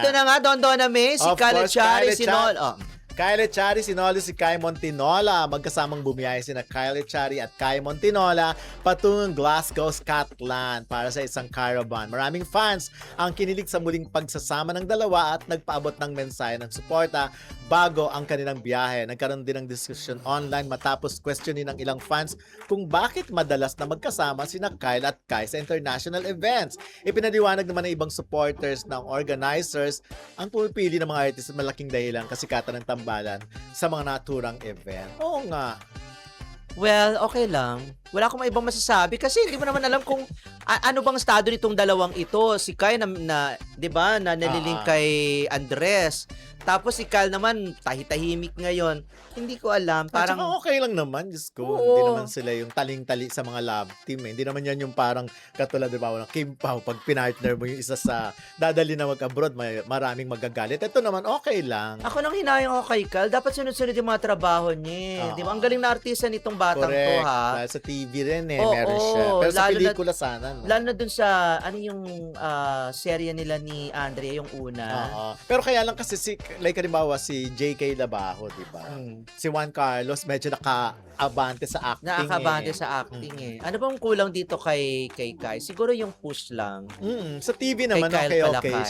Ito na nga, Don Donna May, si Of Kyle course, Echari, Kyle si Echari. Nol. Oh. Kyle Echari, sinolo si Kai Montinola. Magkasamang bumiyahe sina Kyle Echari at Kai Montinola patungong Glasgow, Scotland para sa isang caravan. Maraming fans ang kinilig sa muling pagsasama ng dalawa at nagpaabot ng mensahe ng suporta bago ang kanilang biyahe. Nagkaroon din ng discussion online matapos questionin ng ilang fans kung bakit madalas na magkasama sina Kyle at Kai sa international events. Ipinaliwanag naman ng ibang supporters ng organizers ang pumipili ng mga artist at malaking dahilan kasikatan ng tambalan sa mga naturang event. Oo nga. Well, okay lang. Wala akong ibang masasabi kasi hindi mo naman alam kung ano bang estado nitong dalawang ito. Si Kai na 'di ba, na nalilink kay Andres. Tapos si Kyle naman tahitahimik ngayon. Hindi ko alam, At saka parang okay lang naman, Diyos ko. Oo. Hindi naman sila yung taling-tali sa mga love team. Eh. Hindi naman yan yung parang katulad, di ba, ng Kim Pao, pag pinartner mo yung isa sa dadali na mag-abroad, maraming magagalit. Ito naman, okay lang. ako nang hinayang ako kay Kyle, dapat sunod-sunod yung mga trabaho niya. Oo. Di ba? Ang galing na artista nitong batang to, Correct. ha? Dahil sa TV rin eh, Oo, meron siya. Pero sa lalo na- pelikula sana. No? Lalo na dun sa, ano yung serye nila ni Andrea, yung una. Oo. Pero kaya lang kasi like halimbawa si JK Labajo, di ba? Mm. Si Juan Carlos medyo naka-abante sa acting. Nakakabante eh. sa acting eh. Ano bang kulang dito kay Kai? Siguro yung push lang. Sa TV naman, Kyle okay Palacay. siya.